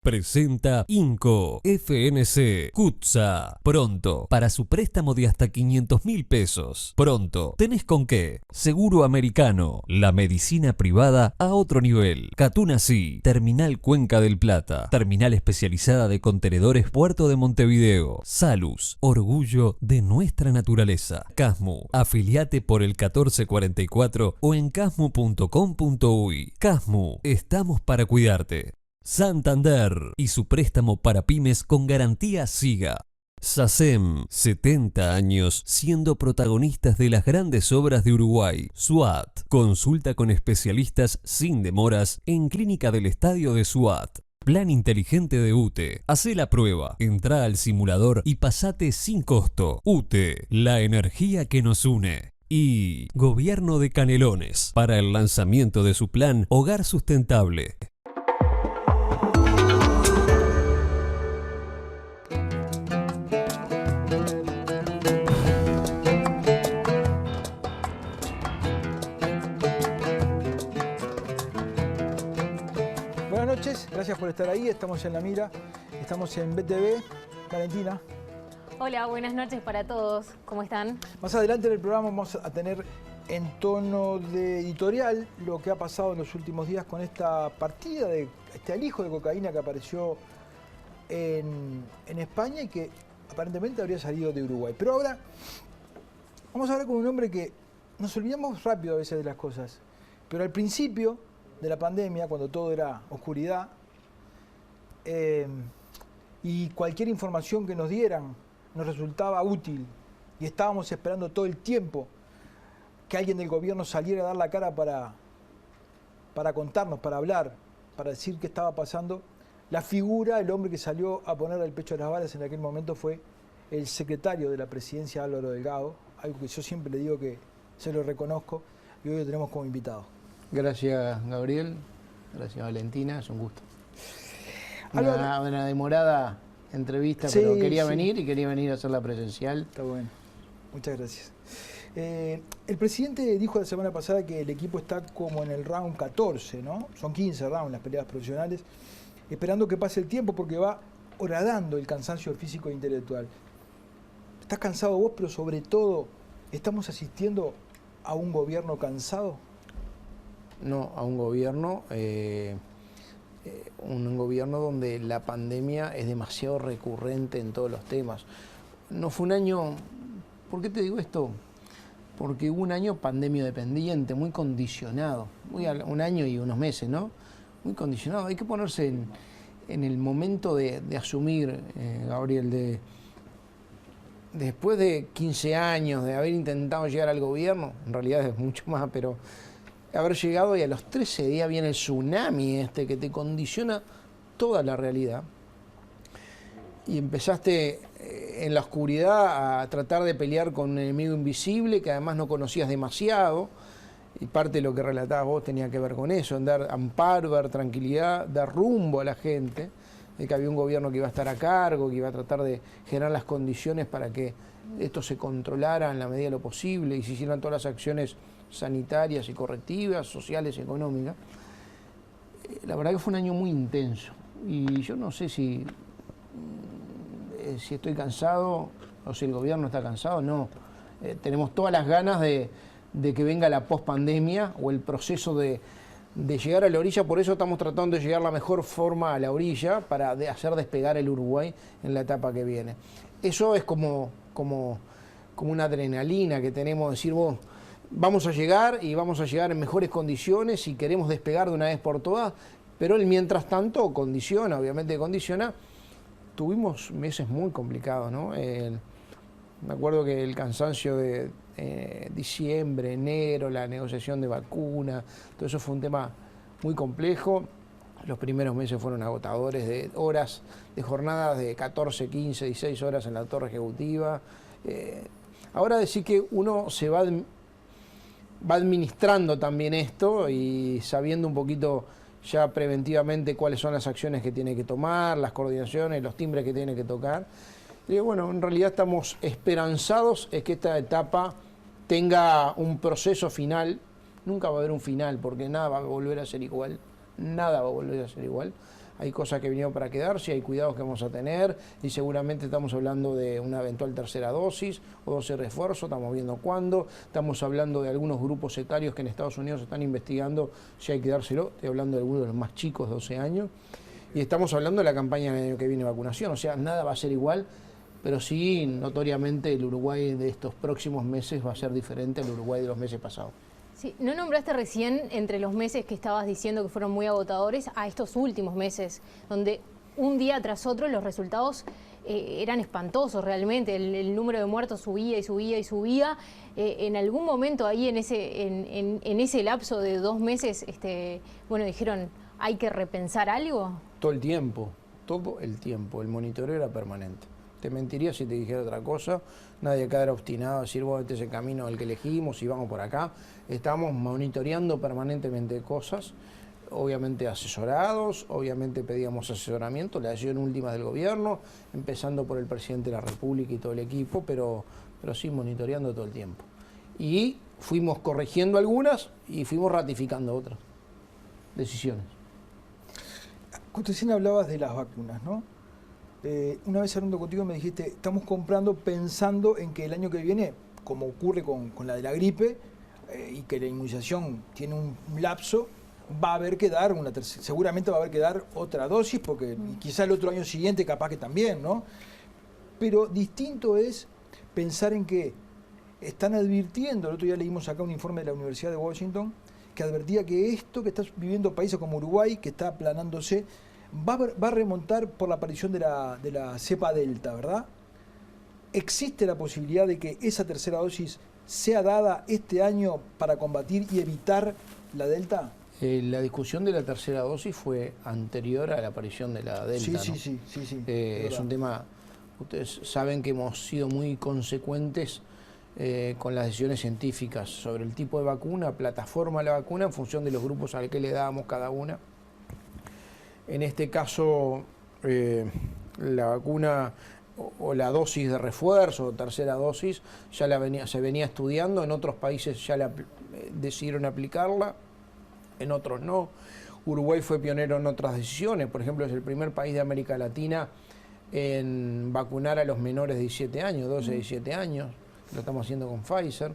presenta Inco FNC Cutsa. Pronto, para su préstamo de hasta 500.000 pesos. Pronto, ¿tenés con qué? Seguro Americano, la medicina privada a otro nivel. Catunasí, Terminal Cuenca del Plata, terminal especializada de contenedores Puerto de Montevideo. Salus, orgullo de nuestra naturaleza. Casmu, afiliate por el 1444 o en casmu.com.uy. Casmu, estamos para cuidarte. Santander y su préstamo para pymes con garantía SIGA. SACEM, 70 años siendo protagonistas de las grandes obras de Uruguay. SWAT, consulta con especialistas sin demoras en Clínica del Estadio de SWAT. Plan inteligente de UTE. Hacé la prueba, entrá al simulador y pasate sin costo. UTE, la energía que nos une. Y Gobierno de Canelones, para el lanzamiento de su plan Hogar Sustentable. Buenas noches, gracias por estar ahí, estamos en La Mira, estamos en BTV. Valentina. Hola, buenas noches para todos, ¿cómo están? Más adelante en el programa vamos a tener en tono de editorial lo que ha pasado en los últimos días con esta partida de este alijo de cocaína que apareció en España y que aparentemente habría salido de Uruguay. Pero ahora vamos a hablar con un hombre que nos olvidamos rápido a veces de las cosas, pero al principio de la pandemia, cuando todo era oscuridad, y cualquier información que nos dieran nos resultaba útil y estábamos esperando todo el tiempo que alguien del gobierno saliera a dar la cara para contarnos, para hablar, para decir qué estaba pasando. La figura, el hombre que salió a poner el pecho a las balas en aquel momento fue el secretario de la presidencia, Álvaro Delgado, algo que yo siempre le digo que se lo reconozco, y hoy lo tenemos como invitado. Gracias, Gabriel. Gracias, Valentina. Es un gusto. Álvaro, Una demorada entrevista, sí, pero quería sí. venir y quería venir a hacerla presencial. Está bueno. Muchas gracias. El presidente dijo la semana pasada que el equipo está como en el round 14, ¿no? Son 15 rounds las peleas profesionales, esperando que pase el tiempo porque va horadando el cansancio físico e intelectual. ¿Estás cansado vos, pero sobre todo, estamos asistiendo a un gobierno cansado? No, a un gobierno donde la pandemia es demasiado recurrente en todos los temas. No fue un año, ¿por qué te digo esto? Porque hubo un año pandemia dependiente, muy condicionado, un año y unos meses, ¿no? Muy condicionado. Hay que ponerse en el momento de asumir, Gabriel, después de 15 años de haber intentado llegar al gobierno, en realidad es mucho más, pero haber llegado y a los 13 días viene el tsunami que te condiciona toda la realidad. Y empezaste en la oscuridad a tratar de pelear con un enemigo invisible que además no conocías demasiado. Y parte de lo que relatabas vos tenía que ver con eso, en dar amparo, dar tranquilidad, dar rumbo a la gente, de que había un gobierno que iba a estar a cargo, que iba a tratar de generar las condiciones para que esto se controlara en la medida de lo posible y se hicieran todas las acciones sanitarias y correctivas, sociales y económicas. La verdad que fue un año muy intenso y yo no sé si estoy cansado o si el gobierno está cansado, no. Tenemos todas las ganas de que venga la pospandemia o el proceso de llegar a la orilla, por eso estamos tratando de llegar la mejor forma a la orilla para hacer despegar el Uruguay en la etapa que viene. Eso es como una adrenalina que tenemos, decir, vamos a llegar y vamos a llegar en mejores condiciones y queremos despegar de una vez por todas, pero el mientras tanto condiciona, obviamente condiciona. Tuvimos meses muy complicados, ¿no? Me acuerdo que el cansancio de diciembre, enero, la negociación de vacuna, todo eso fue un tema muy complejo. Los primeros meses fueron agotadores, de horas, de jornadas de 14, 15, 16 horas en la torre ejecutiva. Ahora decir que uno se va administrando también esto y sabiendo un poquito ya preventivamente cuáles son las acciones que tiene que tomar, las coordinaciones, los timbres que tiene que tocar. Y bueno, en realidad estamos esperanzados en que esta etapa tenga un proceso final. Nunca va a haber un final porque nada va a volver a ser igual, nada va a volver a ser igual, hay cosas que vinieron para quedarse, hay cuidados que vamos a tener y seguramente estamos hablando de una eventual tercera dosis o dosis de refuerzo, estamos viendo cuándo, estamos hablando de algunos grupos etarios que en Estados Unidos están investigando si hay que dárselo, estoy hablando de algunos de los más chicos, 12 años, y estamos hablando de la campaña del año que viene de vacunación, o sea, nada va a ser igual, pero sí, notoriamente el Uruguay de estos próximos meses va a ser diferente al Uruguay de los meses pasados. Sí, ¿no nombraste recién entre los meses que estabas diciendo que fueron muy agotadores a estos últimos meses, donde un día tras otro los resultados eran espantosos realmente, el número de muertos subía y subía y subía? En algún momento ahí en ese lapso de 2 meses, bueno, dijeron, ¿hay que repensar algo? Todo el tiempo, el monitoreo era permanente. Te mentiría si te dijera otra cosa, nadie acá era obstinado a decir, bueno, este es el camino al que elegimos y vamos por acá. Estamos monitoreando permanentemente cosas, obviamente asesorados, obviamente pedíamos asesoramiento, la decisión última del gobierno, empezando por el presidente de la República y todo el equipo, pero sí monitoreando todo el tiempo. Y fuimos corrigiendo algunas y fuimos ratificando otras decisiones. Recién hablabas de las vacunas, ¿no? Una vez hablando contigo me dijiste, estamos comprando pensando en que el año que viene, como ocurre con la de la gripe, y que la inmunización tiene un lapso, va a haber que dar seguramente va a haber que dar otra dosis, porque quizá el otro año siguiente capaz que también, ¿no? Pero distinto es pensar en que están advirtiendo, el otro día leímos acá un informe de la Universidad de Washington, que advertía que esto que están viviendo países como Uruguay, que está aplanándose, va a remontar por la aparición de la cepa Delta, ¿verdad? ¿Existe la posibilidad de que esa tercera dosis sea dada este año para combatir y evitar la Delta? La discusión de la tercera dosis fue anterior a la aparición de la Delta, Sí, ¿no? sí. Es un tema, ustedes saben que hemos sido muy consecuentes con las decisiones científicas sobre el tipo de vacuna, plataforma de la vacuna, en función de los grupos al que le dábamos cada una. En este caso, la vacuna o la dosis de refuerzo o tercera dosis ya se venía estudiando, en otros países ya decidieron aplicarla, en otros no. Uruguay fue pionero en otras decisiones, por ejemplo es el primer país de América Latina en vacunar a los menores de 17 años, 12 de 17 años, lo estamos haciendo con Pfizer.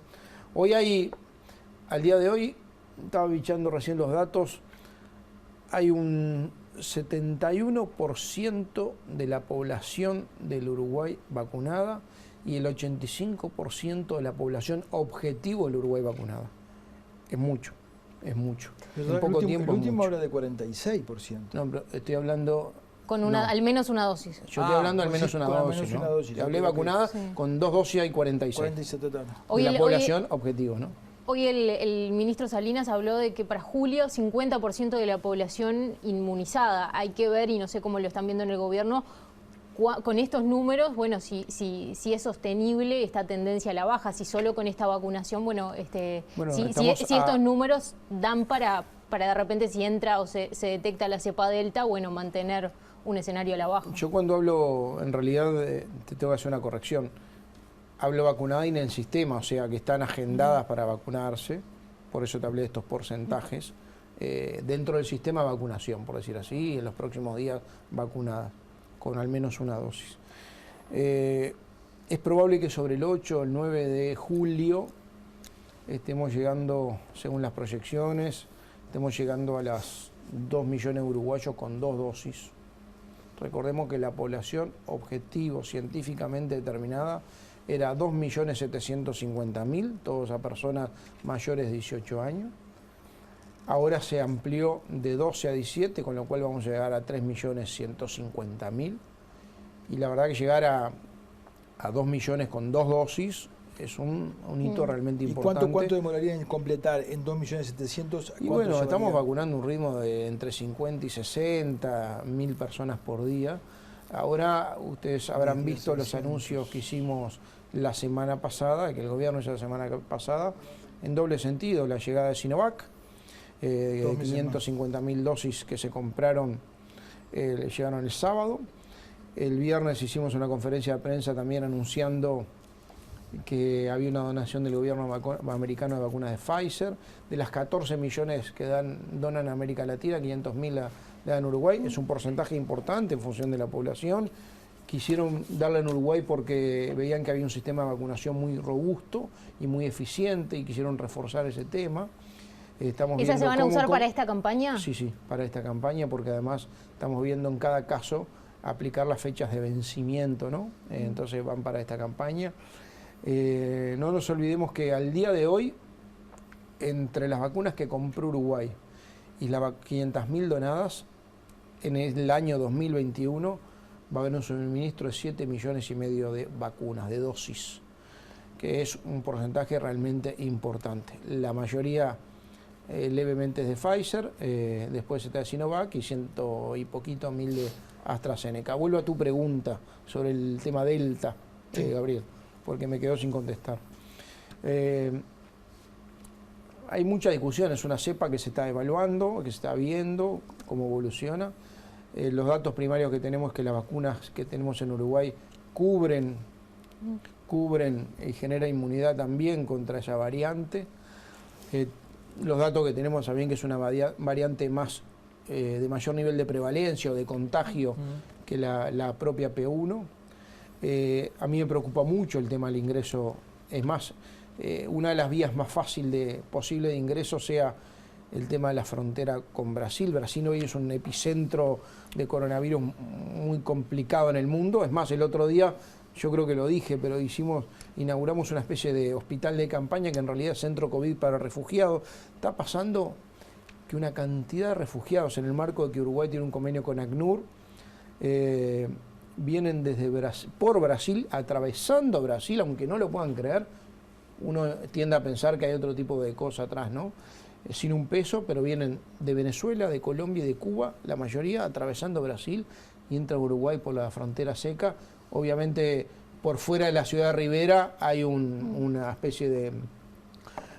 Al día de hoy, estaba bichando recién los datos, hay un 71% de la población del Uruguay vacunada y el 85% de la población objetivo del Uruguay vacunada. Es mucho, es mucho. En poco tiempo. El último habla de 46%. No, pero estoy hablando... Al menos una dosis. Yo estoy hablando al menos una dosis, ¿no? Hablé vacunada, con 2 dosis hay 46. 46 total. De la población objetivo, ¿no? Hoy el ministro Salinas habló de que para julio 50% de la población inmunizada. Hay que ver, y no sé cómo lo están viendo en el gobierno, con estos números, bueno, si es sostenible esta tendencia a la baja, si solo con esta vacunación, si estos números dan para de repente si entra o se detecta la cepa Delta, bueno, mantener un escenario a la baja. Yo cuando hablo, en realidad, te tengo que hacer una corrección. Hablo vacunada y en el sistema, o sea, que están agendadas para vacunarse, por eso te hablé de estos porcentajes, dentro del sistema de vacunación, por decir así, y en los próximos días vacunadas, con al menos una dosis. Es probable que sobre el 8 o el 9 de julio estemos llegando, según las proyecciones, estemos llegando a las 2 millones de uruguayos con 2 dosis. Recordemos que la población objetivo científicamente determinada era 2.750.000, todos a personas mayores de 18 años. Ahora se amplió de 12 a 17, con lo cual vamos a llegar a 3.150.000. Y la verdad que llegar a 2 millones con 2 dosis es un hito realmente importante. ¿Y cuánto demoraría en completar en 2.700.000? Y bueno, estamos vacunando un ritmo de entre 50 y 60 mil personas por día. Ahora ustedes habrán visto los anuncios que hicimos la semana pasada, que el gobierno hizo la semana pasada, en doble sentido, la llegada de Sinovac, 550.000 dosis que se compraron, llegaron el sábado. El viernes hicimos una conferencia de prensa también anunciando que había una donación del gobierno americano de vacunas de Pfizer. De las 14 millones que donan a América Latina, 500.000 le dan a Uruguay. Es un porcentaje importante en función de la población. Quisieron darle en Uruguay porque veían que había un sistema de vacunación muy robusto y muy eficiente y quisieron reforzar ese tema. ¿Esas se van a usar para esta campaña? Sí, sí, para esta campaña, porque además estamos viendo en cada caso aplicar las fechas de vencimiento, ¿no? Entonces van para esta campaña. No nos olvidemos que al día de hoy, entre las vacunas que compró Uruguay y las 500.000 donadas, en el año 2021 va a haber un suministro de 7,5 millones de vacunas, de dosis, que es un porcentaje realmente importante. La mayoría levemente es de Pfizer, después está de Sinovac y 100 y poquito mil de AstraZeneca. Vuelvo a tu pregunta sobre el tema Delta, Gabriel, porque me quedó sin contestar. Hay mucha discusión, es una cepa que se está evaluando, que se está viendo cómo evoluciona. Los datos primarios que tenemos es que las vacunas que tenemos en Uruguay cubren y generan inmunidad también contra esa variante. Los datos que tenemos también que es una variante más de mayor nivel de prevalencia o de contagio que la propia P1. A mí me preocupa mucho el tema del ingreso. Es más, una de las vías más posible de ingreso sea el tema de la frontera con Brasil. Brasil hoy es un epicentro de coronavirus muy complicado en el mundo. Es más, el otro día, yo creo que lo dije, pero inauguramos una especie de hospital de campaña que en realidad es centro COVID para refugiados. Está pasando que una cantidad de refugiados, en el marco de que Uruguay tiene un convenio con ACNUR, vienen por Brasil, atravesando Brasil, aunque no lo puedan creer. Uno tiende a pensar que hay otro tipo de cosa atrás, ¿no? Sin un peso, pero vienen de Venezuela, de Colombia y de Cuba, la mayoría atravesando Brasil y entra a Uruguay por la frontera seca. Obviamente, por fuera de la ciudad de Rivera hay una especie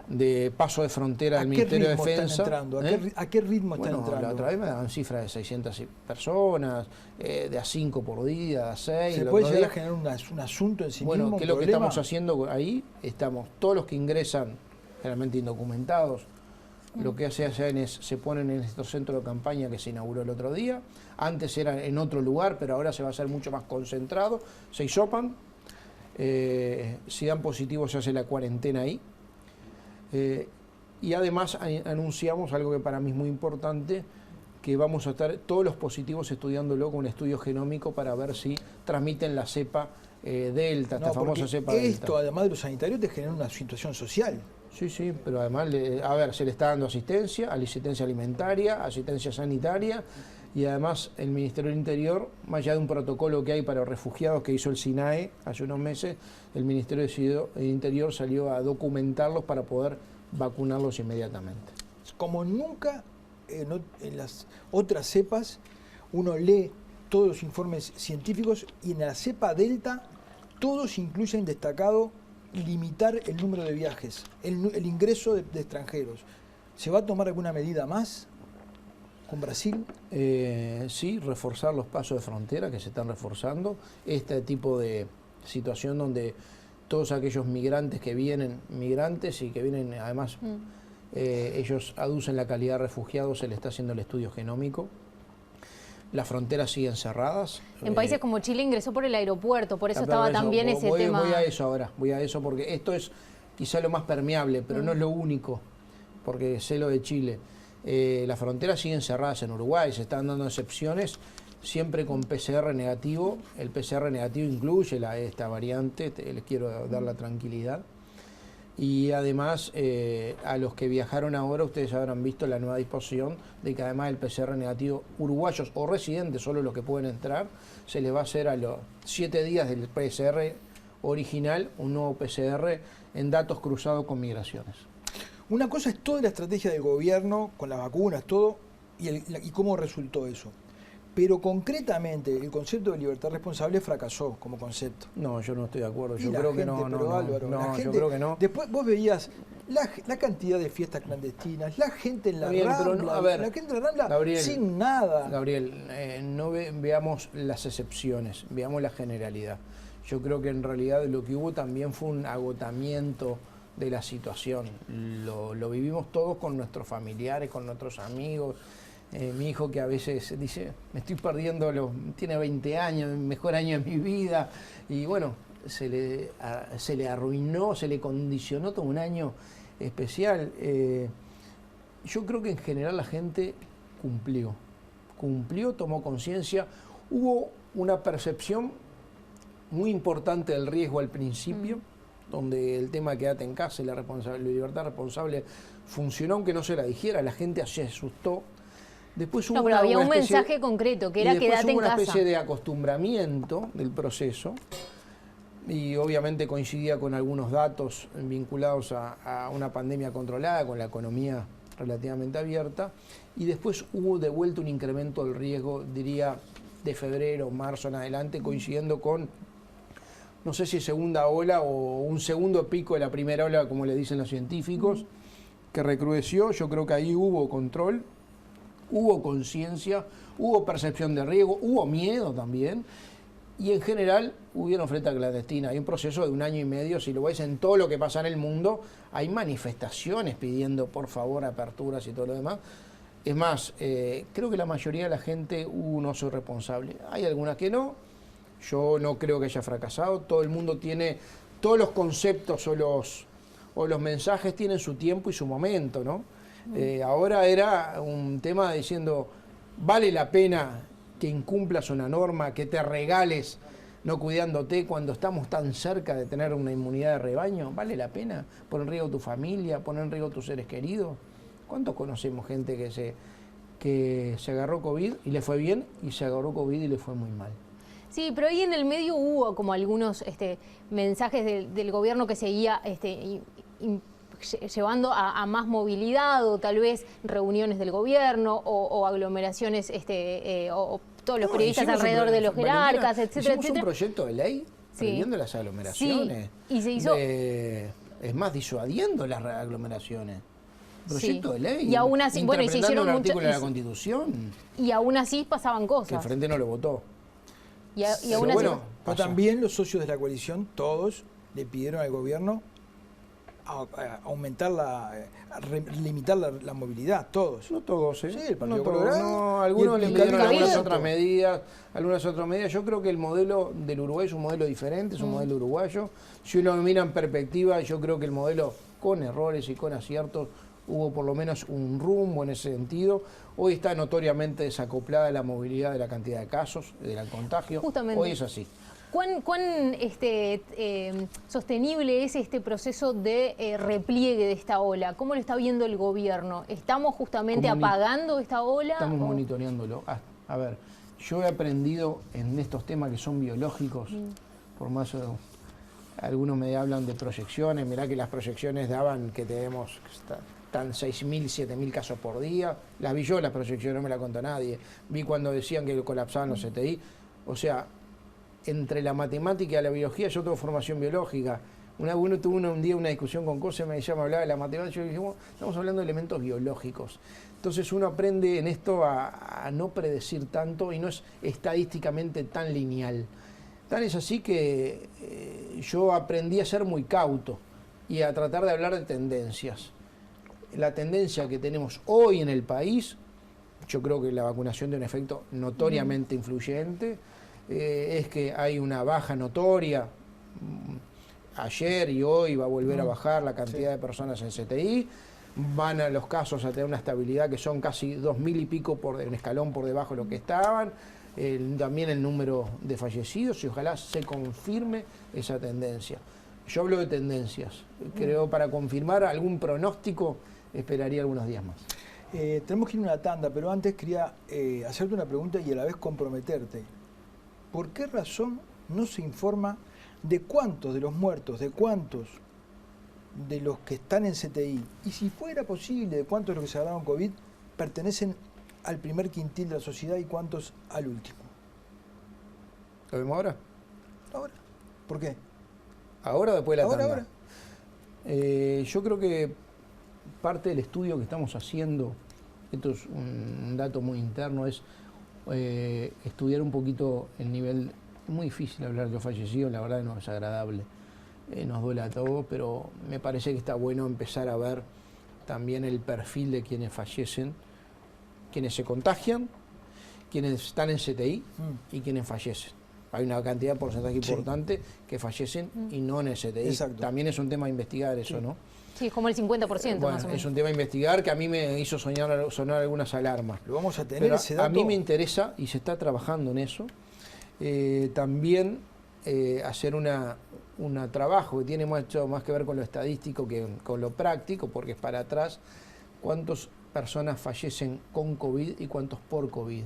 de paso de frontera del Ministerio de Defensa. ¿A qué ritmo están entrando? La otra vez me daban cifras de 600 personas, de a 5 por día, de a 6. ¿Se puede llegar a generar un asunto en sí mismo? Bueno, ¿qué es lo que estamos haciendo ahí? Todos los que ingresan, generalmente indocumentados, lo que hacen es, se ponen en estos centros de campaña que se inauguró el otro día. Antes era en otro lugar, pero ahora se va a hacer mucho más concentrado. Se hisopan, si dan positivo se hace la cuarentena ahí. Y además anunciamos algo que para mí es muy importante, que vamos a estar todos los positivos estudiándolo con un estudio genómico para ver si transmiten la cepa Delta, esta famosa cepa Delta. Esto, además de lo sanitario, te genera una situación social. Sí, sí, pero además, se le está dando asistencia alimentaria, asistencia sanitaria, y además el Ministerio del Interior, más allá de un protocolo que hay para refugiados que hizo el SINAE hace unos meses, el Ministerio del Interior salió a documentarlos para poder vacunarlos inmediatamente. Como nunca en las otras cepas, uno lee todos los informes científicos y en la cepa Delta todos incluyen destacado limitar el número de viajes, el ingreso de extranjeros. ¿Se va a tomar alguna medida más con Brasil? Sí, reforzar los pasos de frontera que se están reforzando. Este tipo de situación donde todos aquellos migrantes y que vienen además, ellos aducen la calidad de refugiados, se le está haciendo el estudio genómico. Las fronteras siguen cerradas. En países como Chile ingresó por el aeropuerto, por eso estaba también ese tema. Voy a eso porque esto es quizá lo más permeable, pero no es lo único, porque sé lo de Chile. Las fronteras siguen cerradas en Uruguay, se están dando excepciones, siempre con PCR negativo. El PCR negativo incluye esta variante, les quiero dar la tranquilidad. Y además, a los que viajaron ahora, ustedes habrán visto la nueva disposición de que además del PCR negativo, uruguayos o residentes, solo los que pueden entrar, se les va a hacer a los 7 días del PCR original un nuevo PCR en datos cruzados con migraciones. Una cosa es toda la estrategia del gobierno, con las vacunas, todo, y cómo resultó eso. Pero concretamente el concepto de libertad responsable fracasó como concepto. No, yo no estoy de acuerdo. Yo creo que no. Yo creo que no. Después vos veías la cantidad de fiestas clandestinas, la gente en la Rambla, la gente en la Rambla, Gabriel, sin nada. Gabriel, no veamos las excepciones, veamos la generalidad. Yo creo que en realidad lo que hubo también fue un agotamiento de la situación. Lo vivimos todos con nuestros familiares, con nuestros amigos. Mi hijo que a veces dice, me estoy perdiendo, tiene 20 años, el mejor año de mi vida. Y bueno, se le arruinó, se le condicionó todo un año especial. Yo creo que en general la gente cumplió, tomó conciencia. Hubo una percepción muy importante del riesgo al principio, donde el tema de quédate en casa y la libertad responsable funcionó, aunque no se la dijera, la gente se asustó. Después hubo pero había un mensaje concreto, que era quédate en casa. Hubo una especie de acostumbramiento del proceso, y obviamente coincidía con algunos datos vinculados a una pandemia controlada, con la economía relativamente abierta, y después hubo de vuelta un incremento del riesgo, diría, de febrero, marzo en adelante, coincidiendo con, no sé si segunda ola o un segundo pico de la primera ola, como le dicen los científicos, que recrudeció. Yo creo que ahí hubo control, hubo conciencia, hubo percepción de riesgo, hubo miedo también, y en general hubieron oferta clandestina. Hay un proceso de 1 año y medio, si lo ves en todo lo que pasa en el mundo, hay manifestaciones pidiendo por favor aperturas y todo lo demás. Es más, creo que la mayoría de la gente no soy responsable. Hay algunas que no, yo no creo que haya fracasado, todo el mundo tiene, todos los conceptos o los mensajes tienen su tiempo y su momento, ¿no? Ahora era un tema diciendo, vale la pena que incumplas una norma, que te regales no cuidándote cuando estamos tan cerca de tener una inmunidad de rebaño. ¿Vale la pena poner en riesgo tu familia, poner en riesgo tus seres queridos? ¿Cuántos conocemos gente que se agarró COVID y le fue bien, y se agarró COVID y le fue muy mal? Sí, pero ahí en el medio hubo como algunos mensajes del gobierno que seguía llevando a más movilidad, o tal vez reuniones del gobierno o aglomeraciones, o todos los periodistas alrededor de los jerarcas, etcétera, hicimos un proyecto de ley prohibiendo las aglomeraciones. Sí, y se hizo... es más, disuadiendo las aglomeraciones. Proyecto de ley. Y aún así, bueno, y se hicieron un artículo de la Constitución. Y aún así pasaban cosas. Que el Frente no lo votó. Y aún así, bueno, pero también los socios de la coalición, todos, le pidieron al gobierno aumentar limitar la movilidad, todos. No todos, ¿eh? Sí, el Partido no todos, Colorado. no, algunos le pidieron algunas otras medidas, Yo creo que el modelo del Uruguay es un modelo diferente, es un modelo uruguayo. Si uno lo mira en perspectiva, yo creo que el modelo, con errores y con aciertos, hubo por lo menos un rumbo en ese sentido. Hoy está notoriamente desacoplada la movilidad de la cantidad de casos, del contagio. Justamente. Hoy es así. ¿Cuán sostenible es este proceso de repliegue de esta ola? ¿Cómo lo está viendo el gobierno? ¿Estamos justamente apagando esta ola? Estamos monitoreándolo. A ver, yo he aprendido en estos temas que son biológicos, por más algunos me hablan de proyecciones, mirá que las proyecciones daban que tenemos tan 6.000, 7.000 casos por día. Las vi yo, las proyecciones, no me las contó nadie. Vi cuando decían que colapsaban los CTI. O sea, entre la matemática y la biología, yo tengo formación biológica. Uno tuvo un día una discusión con Cose, me hablaba de la matemática, yo dije, bueno, estamos hablando de elementos biológicos. Entonces uno aprende en esto a no predecir tanto y no es estadísticamente tan lineal. Tan es así que yo aprendí a ser muy cauto y a tratar de hablar de tendencias. La tendencia que tenemos hoy en el país, yo creo que la vacunación tiene un efecto notoriamente influyente, es que hay una baja notoria. Ayer y hoy va a volver a bajar la cantidad de personas en CTI, van a los casos a tener una estabilidad que son casi 2.000 y pico un escalón por debajo de lo que estaban, también el número de fallecidos, y ojalá se confirme esa tendencia. Yo hablo de tendencias, creo para confirmar algún pronóstico esperaría algunos días más. Tenemos que ir a una tanda, pero antes quería hacerte una pregunta y a la vez comprometerte. ¿Por qué razón no se informa de cuántos de los muertos, de cuántos de los que están en CTI, y si fuera posible, de cuántos de los que se agarraron COVID pertenecen al primer quintil de la sociedad y cuántos al último? ¿Lo vemos ahora? Ahora. ¿Por qué? ¿Ahora o después de la tanda? Ahora. Yo creo que parte del estudio que estamos haciendo, esto es un dato muy interno, es estudiar un poquito el nivel Es muy difícil hablar de los fallecidos, la verdad no es agradable. Nos duele a todos, pero me parece que está bueno empezar a ver también el perfil de quienes fallecen, quienes se contagian, quienes están en CTI y quienes fallecen. Hay una cantidad de porcentaje importante que fallecen y no en el CTI. Exacto. También es un tema a investigar eso, ¿no? Sí, es como el 50% Bueno, más o menos. es un tema a investigar que a mí me hizo sonar algunas alarmas. Lo vamos a tener Pero ese dato. a mí me interesa, y se está trabajando en eso, también hacer un trabajo que tiene mucho más que ver con lo estadístico que con lo práctico, porque es para atrás, cuántas personas fallecen con COVID y cuántos por COVID,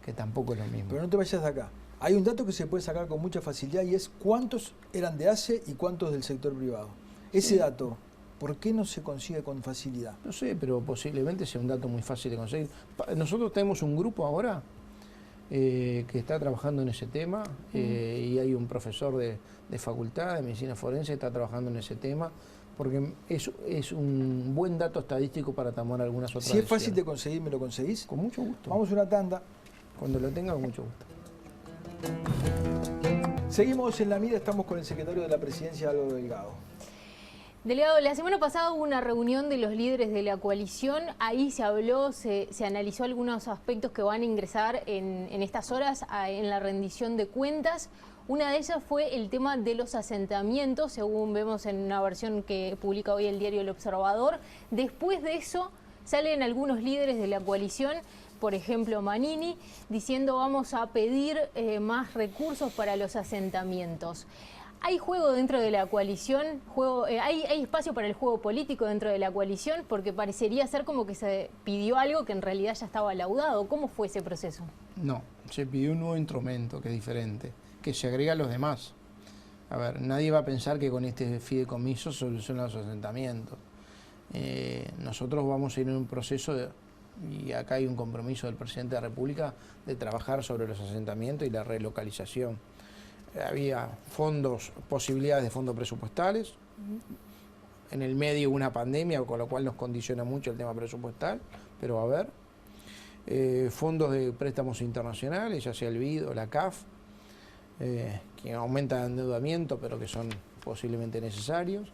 que tampoco es lo mismo. Pero no te vayas de acá. Hay un dato que se puede sacar con mucha facilidad y es cuántos eran de ACE y cuántos del sector privado. Ese dato, ¿por qué no se consigue con facilidad? No sé, pero posiblemente sea un dato muy fácil de conseguir. Nosotros tenemos un grupo ahora que está trabajando en ese tema y hay un profesor de facultad de medicina forense que está trabajando en ese tema porque es un buen dato estadístico para tomar algunas otras Si es fácil de decisiones. conseguir, ¿me lo conseguís? Con mucho gusto. Vamos a una tanda. Cuando lo tenga, con mucho gusto. Seguimos en la mira, estamos con el secretario de la Presidencia, Álvaro Delgado. Delegado, la semana pasada hubo una reunión de los líderes de la coalición, ahí se habló, se analizó algunos aspectos que van a ingresar en estas horas en la rendición de cuentas. Una de ellas fue el tema de los asentamientos, según vemos en una versión que publica hoy el diario El Observador. Después de eso salen algunos líderes de la coalición, por ejemplo Manini, diciendo vamos a pedir más recursos para los asentamientos. ¿Hay juego dentro de la coalición? ¿Hay espacio para el juego político dentro de la coalición? Porque parecería ser como que se pidió algo que en realidad ya estaba laudado. ¿Cómo fue ese proceso? No, se pidió un nuevo instrumento que es diferente, que se agrega a los demás. A ver, nadie va a pensar que con este fideicomiso soluciona los asentamientos. Nosotros vamos a ir en un proceso y acá hay un compromiso del presidente de la República de trabajar sobre los asentamientos y la relocalización. Había posibilidades de fondos presupuestales, en el medio una pandemia, con lo cual nos condiciona mucho el tema presupuestal, pero va a haber fondos de préstamos internacionales, ya sea el BID o la CAF, que aumentan el endeudamiento, pero que son posiblemente necesarios.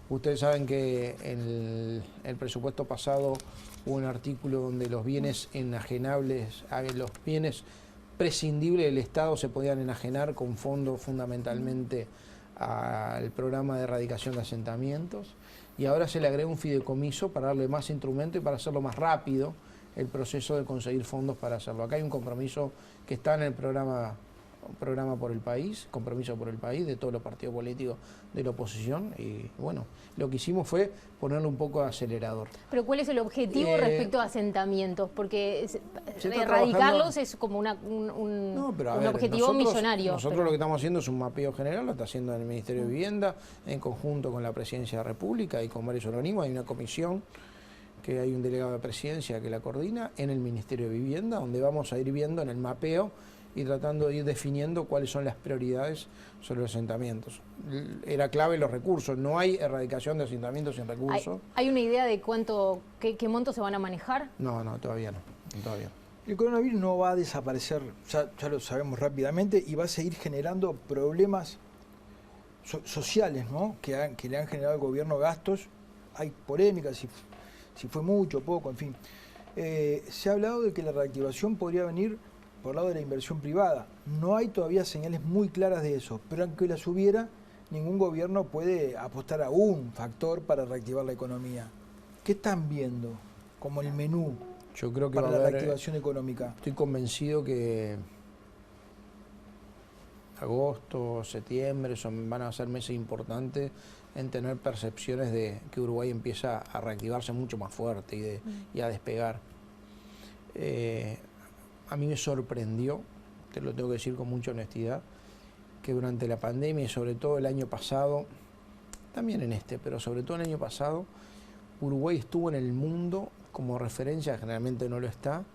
Ustedes saben que en el presupuesto pasado hubo un artículo donde los bienes enajenables, los bienes prescindibles del Estado se podían enajenar con fondos fundamentalmente al programa de erradicación de asentamientos, y ahora se le agrega un fideicomiso para darle más instrumentos y para hacerlo más rápido el proceso de conseguir fondos para hacerlo. Acá hay un compromiso que está en el programa por el país, compromiso por el país de todos los partidos políticos de la oposición, y bueno, lo que hicimos fue ponerle un poco de acelerador. Pero ¿cuál es el objetivo respecto a asentamientos? Porque está erradicarlos trabajando. es como un No, pero a un ver, objetivo millonario. Nosotros lo que estamos haciendo es un mapeo general, lo está haciendo el Ministerio de Vivienda en conjunto con la Presidencia de la República y con varios organismos. Hay una comisión que hay un delegado de presidencia que la coordina en el Ministerio de Vivienda, donde vamos a ir viendo en el mapeo y tratando de ir definiendo cuáles son las prioridades sobre los asentamientos. Era clave los recursos, no hay erradicación de asentamientos sin recursos. ¿Hay una idea de qué montos se van a manejar? No, todavía no. El coronavirus no va a desaparecer, ya lo sabemos rápidamente, y va a seguir generando problemas sociales, ¿no? que le han generado al gobierno gastos. Hay polémicas, si fue mucho, poco, en fin. Se ha hablado de que la reactivación podría venir por el lado de la inversión privada. No hay todavía señales muy claras de eso, pero aunque las hubiera, ningún gobierno puede apostar a un factor para reactivar la economía. ¿Qué están viendo como el menú Yo creo que para va a la haber, reactivación económica? Estoy convencido que agosto, septiembre van a ser meses importantes en tener percepciones de que Uruguay empieza a reactivarse mucho más fuerte y a despegar. A mí me sorprendió, te lo tengo que decir con mucha honestidad, que durante la pandemia y sobre todo el año pasado, también en pero sobre todo el año pasado, Uruguay estuvo en el mundo como referencia, generalmente no lo está,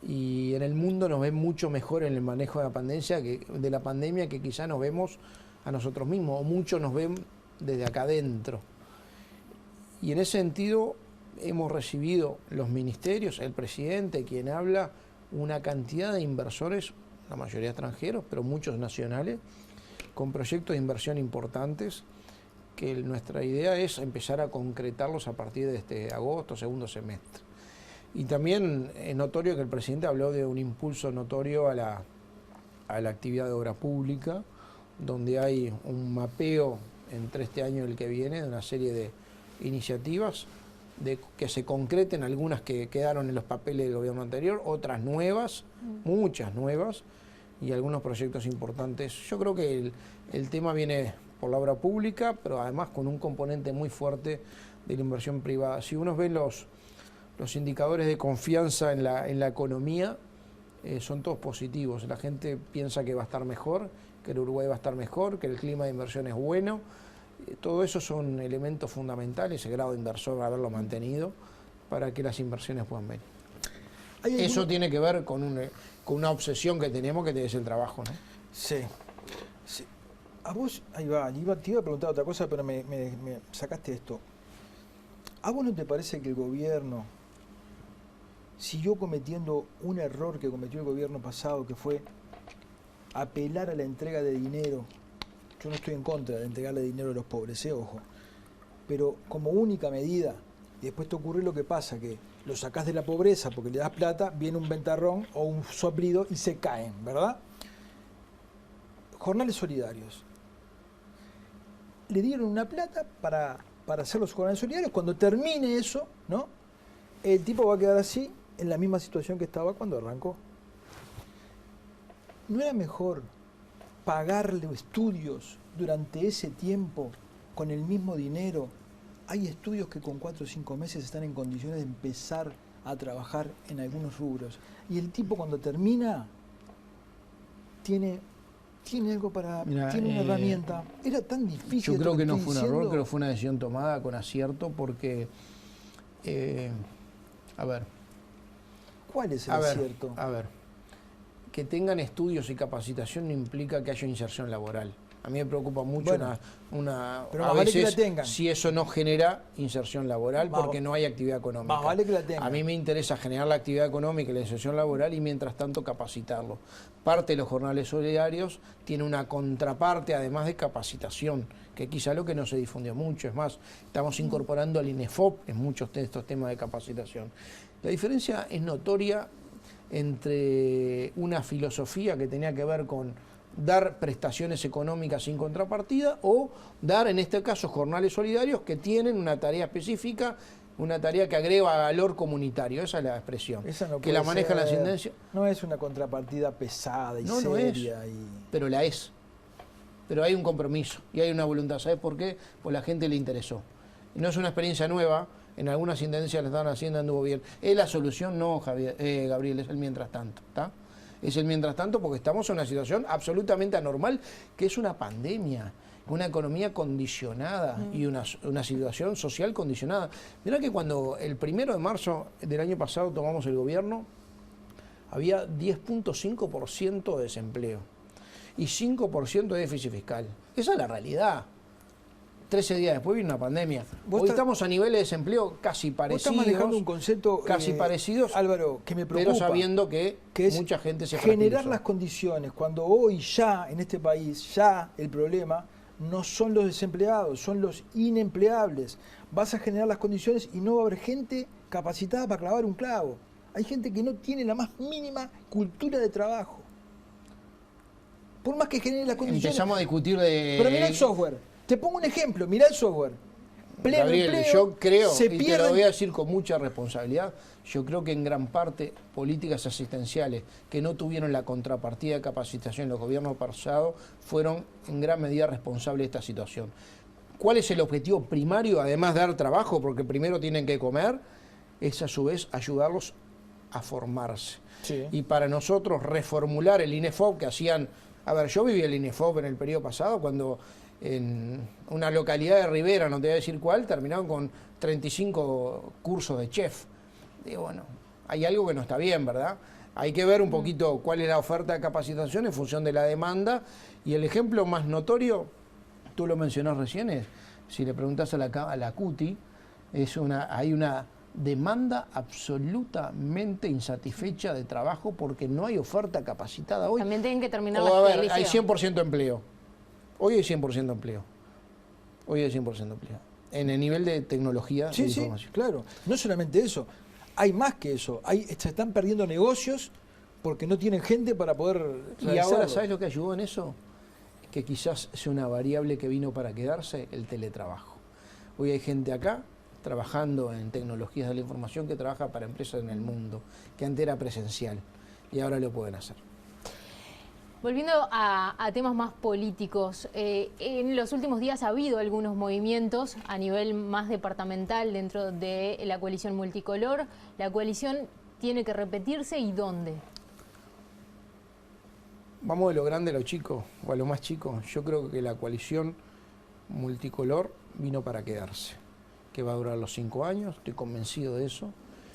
y en el mundo nos ven mucho mejor en el manejo de la pandemia que quizá nos vemos a nosotros mismos, o muchos nos ven desde acá adentro. Y en ese sentido hemos recibido los ministerios, el presidente, quien habla, una cantidad de inversores la mayoría extranjeros, pero muchos nacionales, con proyectos de inversión importantes, que nuestra idea es empezar a concretarlos a partir de este agosto, segundo semestre. Y también es notorio que el presidente habló de un impulso notorio a la actividad de obra pública, donde hay un mapeo entre este año y el que viene de una serie de iniciativas que se concreten, algunas que quedaron en los papeles del gobierno anterior, otras nuevas, muchas nuevas, y algunos proyectos importantes. Yo creo que el tema viene por la obra pública, pero además con un componente muy fuerte de la inversión privada. Si uno ve los indicadores de confianza en la economía, son todos positivos. La gente piensa que va a estar mejor, que el Uruguay va a estar mejor, que el clima de inversión es bueno. Todo eso son elementos fundamentales, ese grado de inversor, haberlo mantenido, para que las inversiones puedan venir. Eso tiene que ver con una obsesión que tenemos, que es el trabajo, ¿no? Sí. A vos, ahí va, te iba a preguntar otra cosa, pero me sacaste esto. ¿A vos no te parece que el gobierno siguió cometiendo un error que cometió el gobierno pasado, que fue apelar a la entrega de dinero? Yo no estoy en contra de entregarle dinero a los pobres, ojo, pero como única medida, y después te ocurre lo que pasa, que lo sacás de la pobreza porque le das plata, viene un ventarrón o un soplido y se caen, ¿verdad? Jornales solidarios. Le dieron una plata para hacer los jornales solidarios. Cuando termine eso, ¿no? El tipo va a quedar así, en la misma situación que estaba cuando arrancó. ¿No era mejor pagarle estudios durante ese tiempo con el mismo dinero? Hay estudios que con 4 o 5 meses están en condiciones de empezar a trabajar en algunos rubros. Y el tipo cuando termina tiene algo para... tiene una herramienta. Era tan difícil. Yo creo que no fue un error, creo que fue una decisión tomada con acierto porque... a ver. ¿Cuál es el acierto? A ver. Que tengan estudios y capacitación no implica que haya inserción laboral. A mí me preocupa mucho pero a veces, vale que la tengan. Si eso no genera inserción laboral porque no hay actividad económica. Más vale que la tengan. A mí me interesa generar la actividad económica y la inserción laboral y mientras tanto capacitarlo. Parte de los jornales solidarios tiene una contraparte además de capacitación, que quizá lo que no se difundió mucho. Es más, estamos incorporando al INEFOP en muchos de estos temas de capacitación. La diferencia es notoria entre una filosofía que tenía que ver con dar prestaciones económicas sin contrapartida o dar, en este caso, jornales solidarios que tienen una tarea específica, una tarea que agrega valor comunitario. Esa es la expresión. Esa no que la maneja la Intendencia. No es una contrapartida pesada y seria. No es, pero la es. Pero hay un compromiso y hay una voluntad. ¿Sabes por qué? Pues la gente le interesó. No es una experiencia nueva. En algunas intendencias la estaban haciendo, anduvo bien. ¿Es la solución? No, Gabriel, es el mientras tanto, ¿está? Es el mientras tanto porque estamos en una situación absolutamente anormal, que es una pandemia, una economía condicionada y una situación social condicionada. Mirá que cuando el 1 de marzo del año pasado tomamos el gobierno, había 10.5% de desempleo y 5% de déficit fiscal. Esa es la realidad. 13 días después vino una pandemia. Hoy estamos a niveles de desempleo casi parecidos. Vos estás manejando un concepto casi parecidos, Álvaro, que me preocupa. Pero sabiendo que es mucha gente se generar fragilizó. Las condiciones, cuando hoy ya en este país, ya el problema no son los desempleados, son los inempleables. Vas a generar las condiciones y no va a haber gente capacitada para clavar un clavo. Hay gente que no tiene la más mínima cultura de trabajo. Por más que genere las condiciones. Empezamos a discutir de... Pero mira el software. Te pongo un ejemplo, mirá el software. Pleno Gabriel, empleo, yo creo, y te lo voy a decir con mucha responsabilidad, yo creo que en gran parte políticas asistenciales que no tuvieron la contrapartida de capacitación en los gobiernos pasados fueron en gran medida responsables de esta situación. ¿Cuál es el objetivo primario, además de dar trabajo, porque primero tienen que comer? Es a su vez ayudarlos a formarse. Sí. Y para nosotros reformular el INEFOP que hacían... A ver, yo viví el INEFOP en el periodo pasado cuando... en una localidad de Rivera, no te voy a decir cuál, terminaron con 35 cursos de chef. Digo, bueno, hay algo que no está bien, ¿verdad? Hay que ver un poquito cuál es la oferta de capacitación en función de la demanda. Y el ejemplo más notorio, tú lo mencionás recién, es, si le preguntás a la CUTI, hay una demanda absolutamente insatisfecha de trabajo porque no hay oferta capacitada hoy. También tienen que terminar O, a la ver, hay 100% empleo. Hoy hay 100% empleo. Hoy hay 100% empleo. En el nivel de tecnología de información. Claro. No solamente eso, hay más que eso. Se están perdiendo negocios porque no tienen gente para poder Y realizarlo. ahora, ¿sabes lo que ayudó en eso? Que quizás sea una variable que vino para quedarse, el teletrabajo. Hoy hay gente acá trabajando en tecnologías de la información que trabaja para empresas en el mundo, que antes era presencial y ahora lo pueden hacer. Volviendo a temas más políticos, en los últimos días ha habido algunos movimientos a nivel más departamental dentro de la coalición multicolor. ¿La coalición tiene que repetirse y dónde? Vamos de lo grande a lo chico, o a lo más chico. Yo creo que la coalición multicolor vino para quedarse, que va a durar los 5 años, estoy convencido de eso.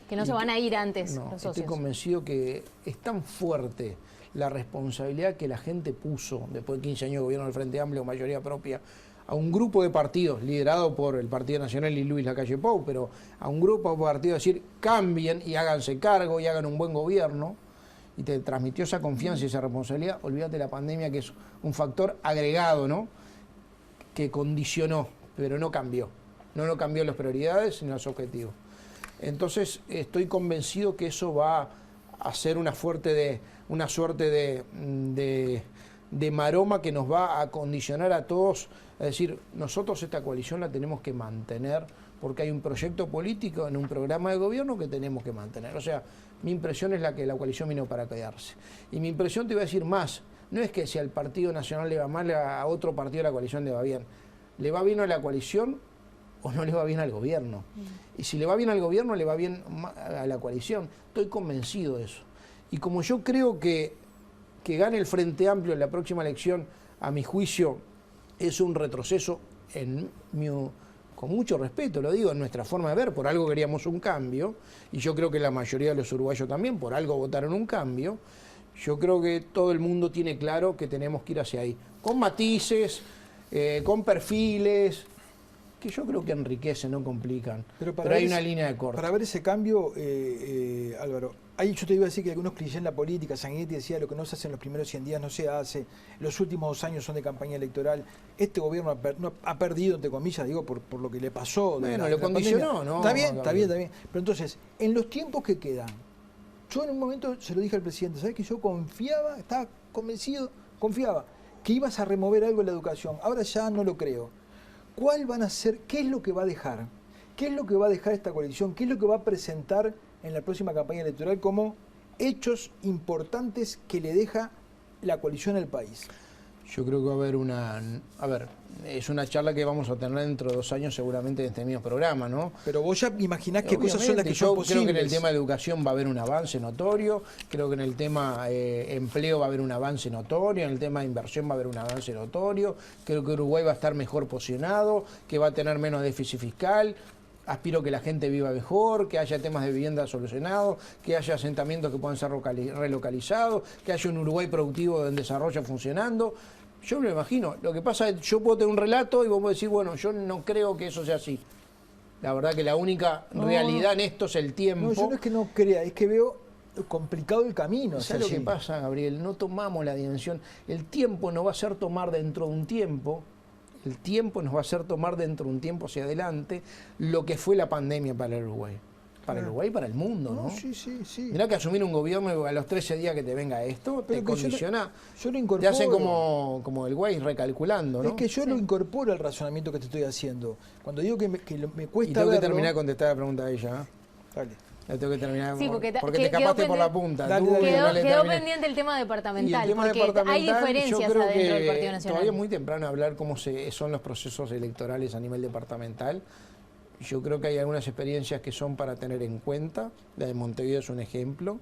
Que no se van a ir antes No, los socios. estoy convencido que es tan fuerte la responsabilidad que la gente puso, después de 15 años de gobierno del Frente Amplio, mayoría propia, a un grupo de partidos, liderado por el Partido Nacional y Luis Lacalle Pou, pero a un grupo de partidos decir, cambien y háganse cargo y hagan un buen gobierno, y te transmitió esa confianza y esa responsabilidad. Olvídate de la pandemia, que es un factor agregado, ¿no?, que condicionó, pero no cambió. No cambió las prioridades ni los objetivos. Entonces, estoy convencido que eso va a ser una suerte de maroma que nos va a condicionar a todos. Es decir, nosotros esta coalición la tenemos que mantener porque hay un proyecto político en un programa de gobierno que tenemos que mantener. O sea, mi impresión es la que la coalición vino para quedarse. Y mi impresión, te voy a decir más, no es que si al Partido Nacional le va mal, a otro partido de la coalición le va bien. Le va bien a la coalición o no le va bien al gobierno. Y si le va bien al gobierno, le va bien a la coalición. Estoy convencido de eso. Y como yo creo que gane el Frente Amplio en la próxima elección, a mi juicio, es un retroceso, con mucho respeto, lo digo, en nuestra forma de ver, por algo queríamos un cambio, y yo creo que la mayoría de los uruguayos también, por algo votaron un cambio. Yo creo que todo el mundo tiene claro que tenemos que ir hacia ahí, con matices, con perfiles, que yo creo que enriquecen, no complican. Pero hay una línea de corte. Para ver ese cambio, Álvaro, ahí yo te iba a decir que algunos clichés en la política, Sanguinetti decía, lo que no se hace en los primeros 100 días no se hace, los últimos 2 años son de campaña electoral. Este gobierno ha perdido, entre comillas, digo, por lo que le pasó. Bueno, lo condicionó, ¿no? Está bien. Pero entonces, en los tiempos que quedan, yo en un momento se lo dije al presidente, ¿sabes que yo confiaba, estaba convencido, confiaba, que ibas a remover algo en la educación? Ahora ya no lo creo. ¿Cuál van a ser, qué es lo que va a dejar? ¿Qué es lo que va a dejar esta coalición? ¿Qué es lo que va a presentar en la próxima campaña electoral como hechos importantes que le deja la coalición al país? Yo creo que va a haber es una charla que vamos a tener dentro de 2 años seguramente en este mismo programa, ¿no? Pero vos ya imaginás qué cosas son las que son posibles. Creo que en el tema de educación va a haber un avance notorio, creo que en el tema empleo va a haber un avance notorio, en el tema de inversión va a haber un avance notorio, creo que Uruguay va a estar mejor posicionado, que va a tener menos déficit fiscal. Aspiro que la gente viva mejor, que haya temas de vivienda solucionados, que haya asentamientos que puedan ser relocalizados, que haya un Uruguay productivo en desarrollo funcionando. Yo me lo imagino. Lo que pasa es que yo puedo tener un relato y vos podés decir, bueno, yo no creo que eso sea así. La verdad que la única realidad en esto es el tiempo. No, yo no es que no crea, es que veo complicado el camino. ¿Sabes lo que pasa, Gabriel? No tomamos la dimensión. El tiempo nos va a hacer tomar dentro de un tiempo. El tiempo nos va a hacer tomar dentro de un tiempo hacia adelante lo que fue la pandemia para el Uruguay. Para el Uruguay y para el mundo, ¿no? Sí. Mirá que asumir un gobierno a los 13 días que te venga esto, te condiciona, yo lo incorporo. te hace como el güey recalculando, ¿no? Es que yo lo incorporo al razonamiento que te estoy haciendo. Cuando digo que me cuesta y tengo verlo, que terminar de contestar la pregunta de ella, ¿eh? Dale. La tengo que terminar Sí, porque te escapaste por la punta. Quedó pendiente el tema departamental, hay diferencias adentro del Partido Nacional. Todavía es muy temprano hablar cómo son los procesos electorales a nivel departamental. Yo creo que hay algunas experiencias que son para tener en cuenta. La de Montevideo es un ejemplo.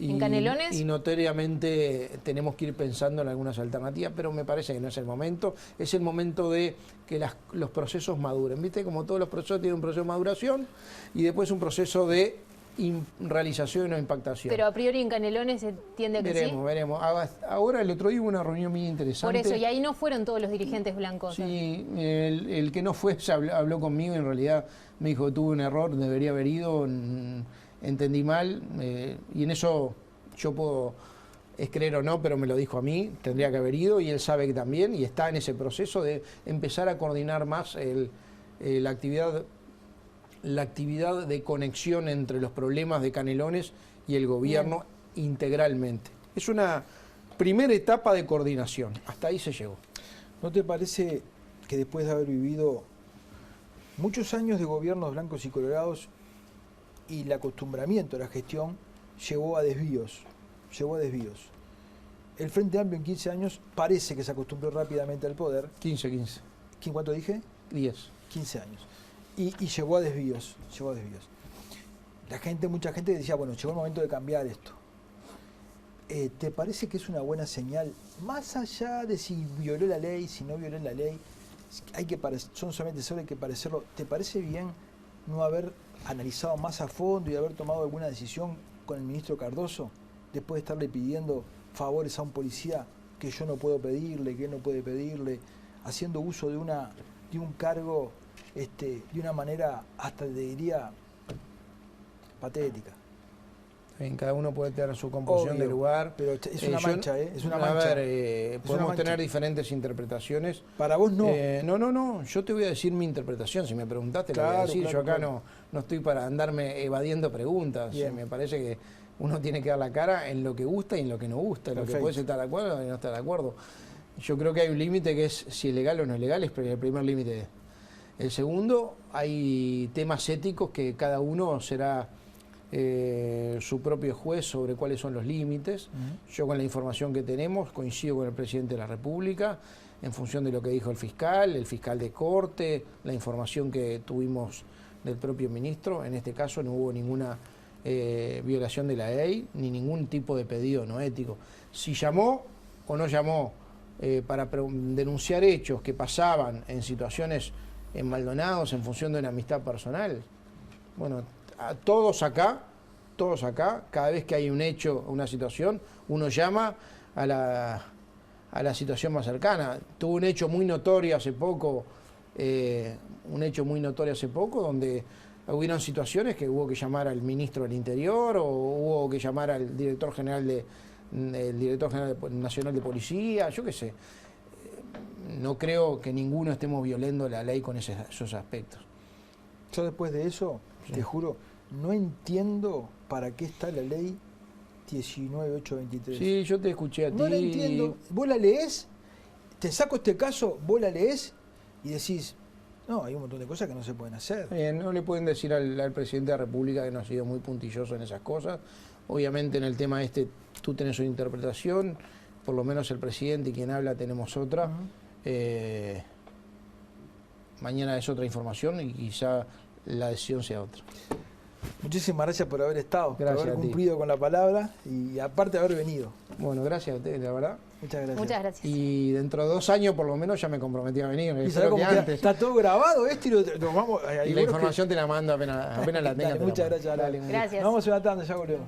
¿En Canelones? Y notoriamente tenemos que ir pensando en algunas alternativas, pero me parece que no es el momento. Es el momento de que los procesos maduren. ¿Viste? Como todos los procesos tienen un proceso de maduración y después un proceso de realización o impactación. Pero a priori en Canelones se tiende a que veremos, sí. veremos. Ahora el otro día hubo una reunión muy interesante. Por eso, y ahí no fueron todos los dirigentes blancos. Sí, el que no fue habló conmigo y en realidad me dijo, tuve un error, debería haber ido, entendí mal, y en eso yo puedo, es creer o no, pero me lo dijo a mí, tendría que haber ido, y él sabe que también, y está en ese proceso de empezar a coordinar más la actividad de conexión entre los problemas de Canelones y el gobierno integralmente. Es una primera etapa de coordinación, hasta ahí se llegó. ¿No te parece que después de haber vivido muchos años de gobiernos blancos y colorados y el acostumbramiento a la gestión llevó a desvíos? El Frente Amplio en 15 años parece que se acostumbró rápidamente al poder. 15. ¿Cuánto dije? 10. 15 años. Y llevó a desvíos. Mucha gente decía, bueno, llegó el momento de cambiar esto. ¿Te parece que es una buena señal? Más allá de si violó la ley, si no violó la ley, son solamente solo hay que parecerlo. ¿Te parece bien no haber analizado más a fondo y haber tomado alguna decisión con el ministro Cardoso, después de estarle pidiendo favores a un policía que yo no puedo pedirle, que él no puede pedirle, haciendo uso de un cargo de una manera hasta te diría patética? Cada uno puede tener su composición de lugar. Pero es una mancha, es una mancha. A ver, podemos tener diferentes interpretaciones. Para vos no. No, yo te voy a decir mi interpretación. Si me preguntaste, la voy a decir. Yo acá no estoy para andarme evadiendo preguntas. Me parece que uno tiene que dar la cara en lo que gusta y en lo que no gusta, en lo que puedes estar de acuerdo y no estar de acuerdo. Yo creo que hay un límite que es si es legal o no es legal, es el primer límite. El segundo, hay temas éticos que cada uno será su propio juez sobre cuáles son los límites. Yo con la información que tenemos coincido con el presidente de la República en función de lo que dijo el fiscal de corte, la información que tuvimos del propio ministro. En este caso no hubo ninguna violación de la ley ni ningún tipo de pedido no ético. Si llamó o no llamó para denunciar hechos que pasaban en situaciones en Maldonados en función de una amistad personal, bueno, a todos acá, cada vez que hay un hecho, una situación, uno llama a la situación más cercana. Tuvo un hecho muy notorio hace poco, donde hubieron situaciones que hubo que llamar al ministro del Interior o hubo que llamar al director general nacional de policía, yo qué sé. No creo que ninguno estemos violando la ley con esos aspectos. Yo después de eso, te juro, no entiendo para qué está la ley 19823. Sí, yo te escuché a ti. No la entiendo. Vos la leés, te saco este caso, vos la leés y decís, no, hay un montón de cosas que no se pueden hacer. No le pueden decir al presidente de la República que no ha sido muy puntilloso en esas cosas. Obviamente en el tema tú tenés una interpretación, por lo menos el presidente y quien habla tenemos otra. Mañana es otra información y quizá la decisión sea otra. Muchísimas gracias por haber estado, gracias por haber cumplido con la palabra y aparte haber venido. Bueno, gracias a ustedes, la verdad. Muchas gracias. Y dentro de 2 años por lo menos ya me comprometí a venir. ¿Y sabés cómo queda? Está todo grabado esto y lo vamos... Y la información te la mando apenas la tenga. Muchas gracias. Gracias. Nos vamos a una tanda, ya volvemos.